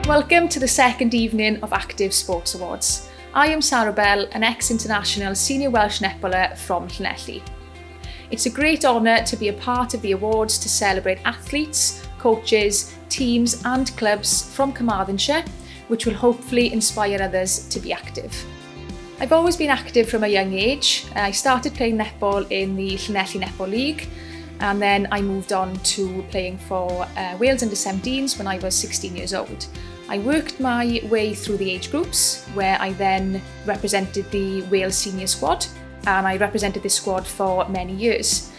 Welcome to the second evening of Actif Sports Awards. I am Sara, an ex-international senior Welsh netballer from Llanelli. It's a great honour to be a part of the awards to celebrate athletes, coaches, teams and clubs from Carmarthenshire, which will hopefully inspire others to be active. I've always been active from a young age. I started playing netball in the Llanelli Netball League, and then I moved on to playing for Wales under-17s when I was 16 years old. I worked my way through the age groups, where I then represented the Wales senior squad, and I represented this squad for many years.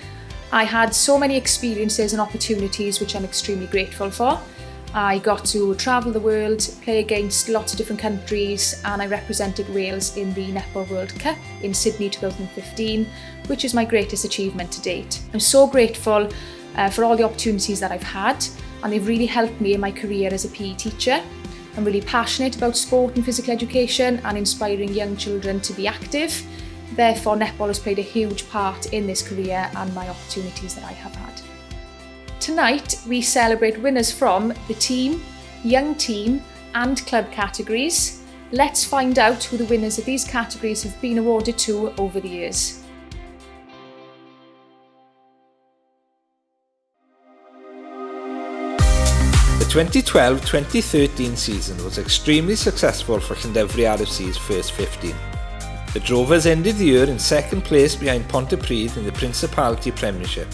I had so many experiences and opportunities which I'm extremely grateful for. I got to travel the world, play against lots of different countries, and I represented Wales in the Netball World Cup in Sydney 2015, which is my greatest achievement to date. I'm so grateful for all the opportunities that I've had, and they've really helped me in my career as a PE teacher. I'm really passionate about sport and physical education and inspiring young children to be active. Therefore, netball has played a huge part in this career and my opportunities that I have had. Tonight, we celebrate winners from the team, young team and club categories. Let's find out who the winners of these categories have been awarded to over the years. The 2012-2013 season was extremely successful for Llanelli RFC's first 15. The Drovers ended the year in second place behind Pontypridd in the Principality Premiership.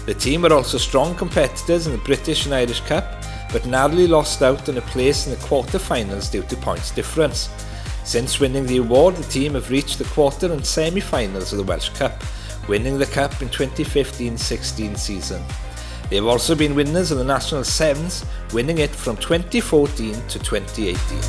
The team were also strong competitors in the British and Irish Cup, but narrowly lost out on a place in the quarter-finals due to points difference. Since winning the award, the team have reached the quarter and semi-finals of the Welsh Cup, winning the Cup in 2015-16 season. They have also been winners of the National Sevens, winning it from 2014 to 2018.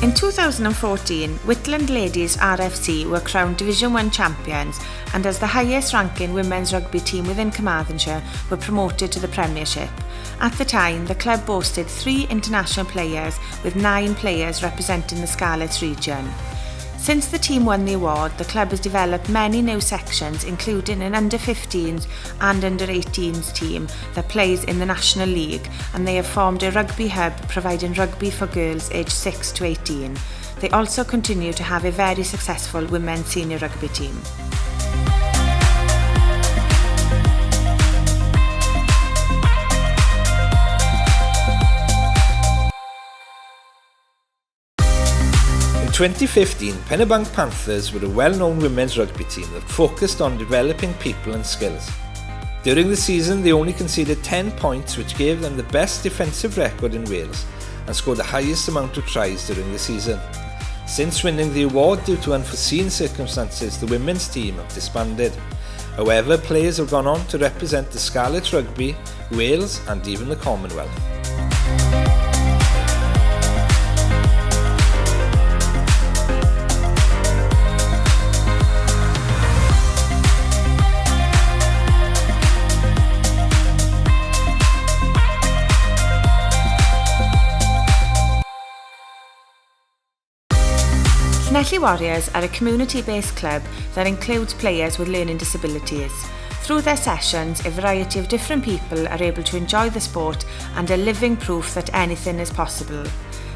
In 2014, Whitland Ladies RFC were crowned Division 1 champions, and as the highest ranking women's rugby team within Carmarthenshire were promoted to the Premiership. At the time, the club boasted 3 international players, with 9 players representing the Scarlets region. Since the team won the award, the club has developed many new sections, including an under-15s and under-18s team that plays in the National League, and they have formed a rugby hub providing rugby for girls aged 6 to 18. They also continue to have a very successful women's senior rugby team. In 2015, Pennybank Panthers were a well-known women's rugby team that focused on developing people and skills. During the season, they only conceded 10 points, which gave them the best defensive record in Wales and scored the highest amount of tries during the season. Since winning the award due to unforeseen circumstances, the women's team have disbanded. However, players have gone on to represent the Scarlets Rugby, Wales and even the Commonwealth. Llanelli Warriors are a community-based club that includes players with learning disabilities. Through their sessions, a variety of different people are able to enjoy the sport and are living proof that anything is possible.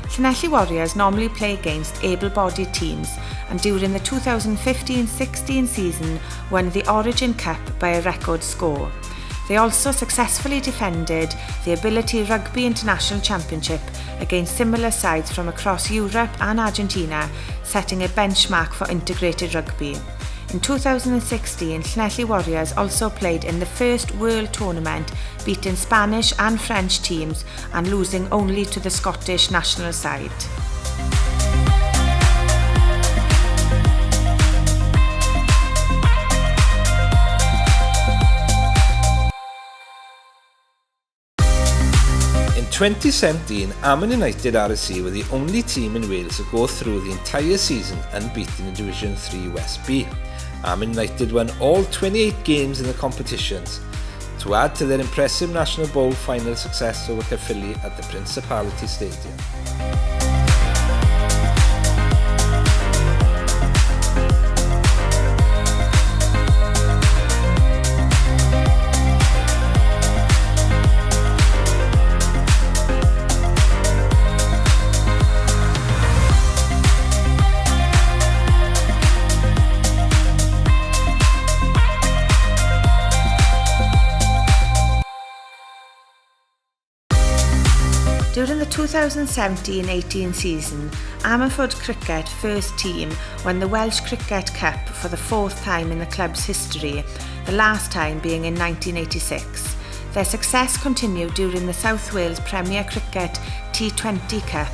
Llanelli Warriors normally play against able-bodied teams, and during the 2015-16 season won the Origin Cup by a record score. They also successfully defended the Ability Rugby International Championship against similar sides from across Europe and Argentina, setting a benchmark for integrated rugby. In 2016, Llanelli Warriors also played in the first World Tournament, beating Spanish and French teams and losing only to the Scottish national side. In 2017, United RFC were the only team in Wales to go through the entire season unbeaten in Division 3 West B. United won all 28 games in the competitions, to add to their impressive National Bowl final success over Caerphilly at the Principality Stadium. During the 2017-18 season, Ammanford Cricket first team won the Welsh Cricket Cup for the fourth time in the club's history, the last time being in 1986. Their success continued during the South Wales Premier Cricket T20 Cup,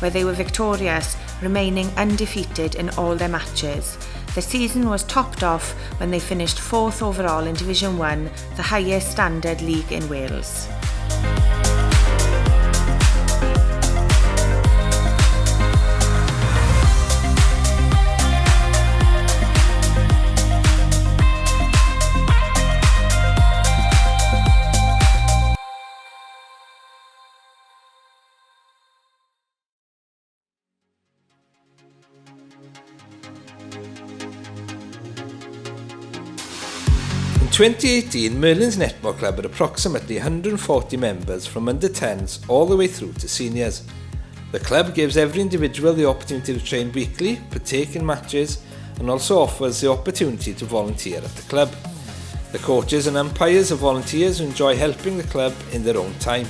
where they were victorious, remaining undefeated in all their matches. The season was topped off when they finished 4th overall in Division 1, the highest standard league in Wales. In 2018, Merlins Netball Club had approximately 140 members from under-10s all the way through to seniors. The club gives every individual the opportunity to train weekly, partake in matches, and also offers the opportunity to volunteer at the club. The coaches and umpires are volunteers who enjoy helping the club in their own time.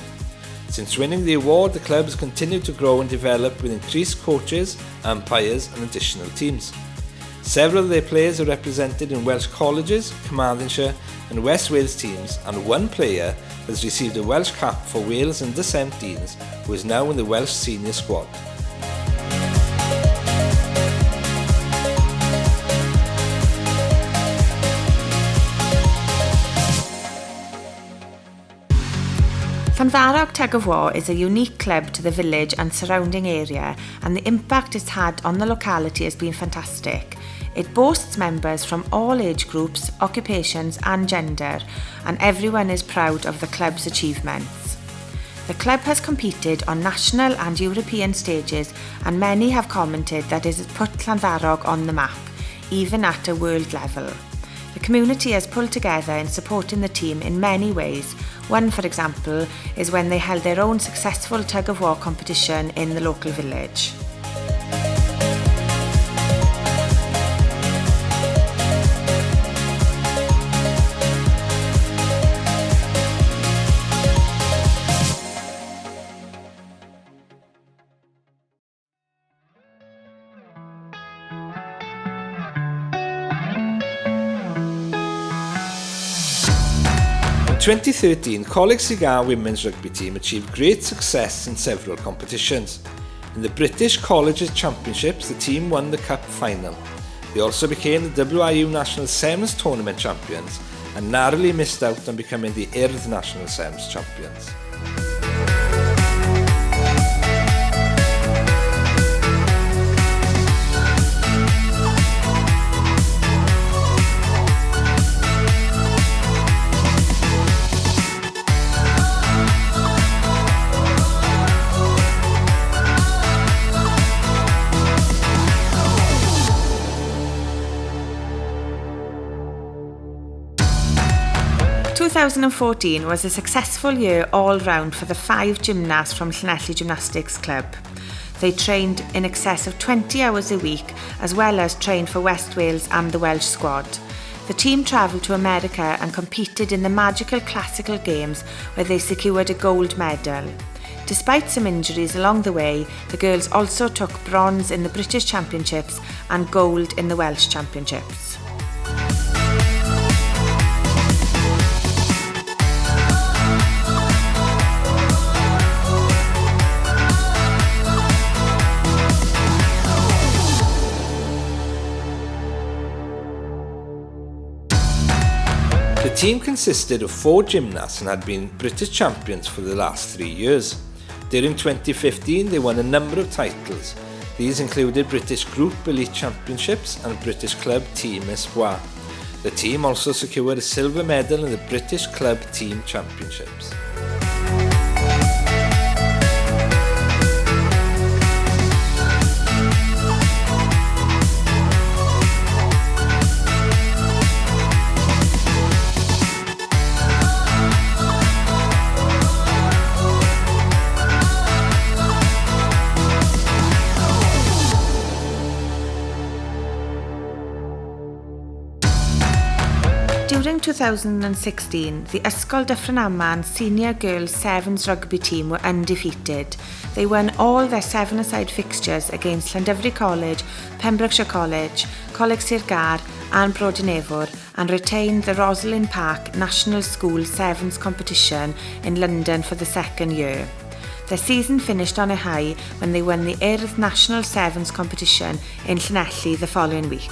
Since winning the award, the club has continued to grow and develop with increased coaches, umpires and additional teams. Several of their players are represented in Welsh colleges, Carmarthenshire and West Wales teams, and one player has received a Welsh cap for Wales under-17s, who is now in the Welsh senior squad. Llanelli Tug of War is a unique club to the village and surrounding area, and the impact it's had on the locality has been fantastic. It boasts members from all age groups, occupations and gender, and everyone is proud of the club's achievements. The club has competed on national and European stages, and many have commented that it has put Llanelli on the map, even at a world level. The community has pulled together in supporting the team in many ways. One, for example, is when they held their own successful tug-of-war competition in the local village. In 2013, Coleg Cigar women's rugby team achieved great success in several competitions. In the British Colleges Championships, the team won the cup final. They also became the WIU National Sevens Tournament champions and narrowly missed out on becoming the Urdd National Sevens champions. In 2014 was a successful year all round for the 5 gymnasts from Llanelli Gymnastics Club. They trained in excess of 20 hours a week, as well as trained for West Wales and the Welsh squad. The team travelled to America and competed in the magical classical games, where they secured a gold medal. Despite some injuries along the way, the girls also took bronze in the British Championships and gold in the Welsh Championships. The team consisted of 4 gymnasts and had been British champions for the last 3 years. During 2015, they won a number of titles. These included British Group Elite Championships and British Club Team Espoir. The team also secured a silver medal in the British Club Team Championships. During 2016, the Ysgol Dyffryn Aman senior girls sevens rugby team were undefeated. They won all their seven-a-side fixtures against Llanelli College, Pembrokeshire College, Coleg Sir Gar and Brodynefwr and retained the Rosalind Park National School Sevens competition in London for the second year. Their season finished on a high when they won the Urdd National Sevens competition in Llanelli the following week.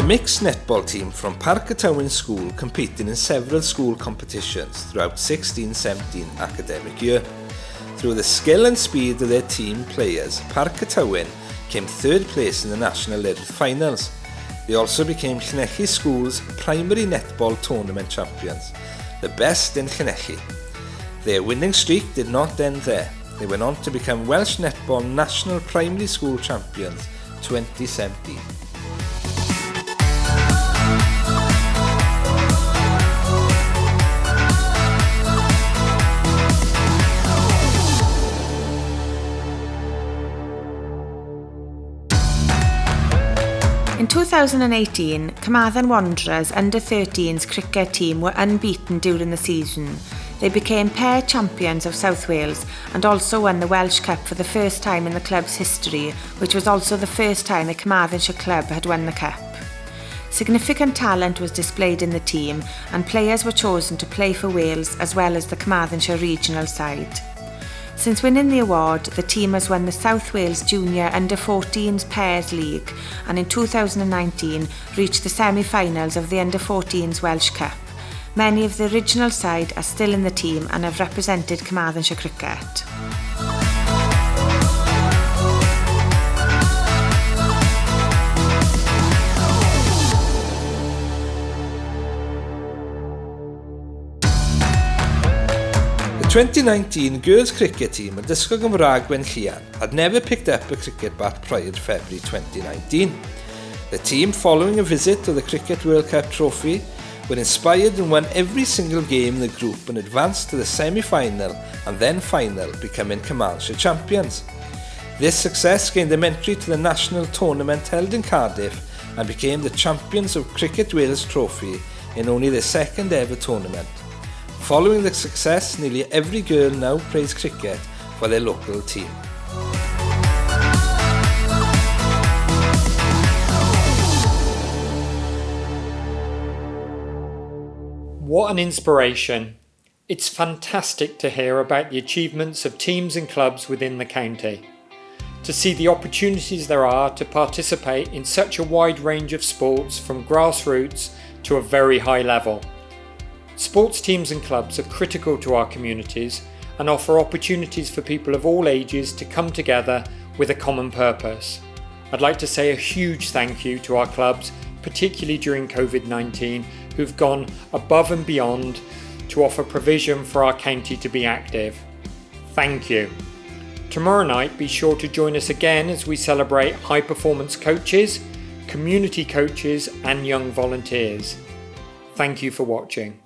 The mixed netball team from Parc y Tywyn School competed in several school competitions throughout 16-17 academic year. Through the skill and speed of their team players, Parc y Tywyn came third place in the National Urdd Finals. They also became Llanelli School's primary netball tournament champions, the best in Llanelli. Their winning streak did not end there. They went on to become Welsh Netball National Primary School Champions 2017. In 2018, Carmarthen Wanderers under-13s cricket team were unbeaten during the season. They became pair champions of South Wales and also won the Welsh Cup for the first time in the club's history, which was also the first time a Carmarthenshire club had won the cup. Significant talent was displayed in the team and players were chosen to play for Wales as well as the Carmarthenshire regional side. Since winning the award, the team has won the South Wales Junior Under-14s Pairs League and in 2019 reached the semi-finals of the Under-14s Welsh Cup. Many of the original side are still in the team and have represented Carmarthenshire cricket. The 2019 girls cricket team at Ysgol Gymraeg Gwenllian had never picked up a cricket bat prior to February 2019. The team, following a visit to the Cricket World Cup trophy, were inspired and won every single game in the group and advanced to the semi-final and then final, becoming Carmarthenshire champions. This success gained them entry to the national tournament held in Cardiff and became the champions of Cricket Wales trophy in only their second ever tournament. Following the success, nearly every girl now plays cricket for their local team. What an inspiration! It's fantastic to hear about the achievements of teams and clubs within the county. To see the opportunities there are to participate in such a wide range of sports from grassroots to a very high level. Sports teams and clubs are critical to our communities and offer opportunities for people of all ages to come together with a common purpose. I'd like to say a huge thank you to our clubs, particularly during COVID-19, who've gone above and beyond to offer provision for our county to be active. Thank you. Tomorrow night, be sure to join us again as we celebrate high performance coaches, community coaches and young volunteers. Thank you for watching.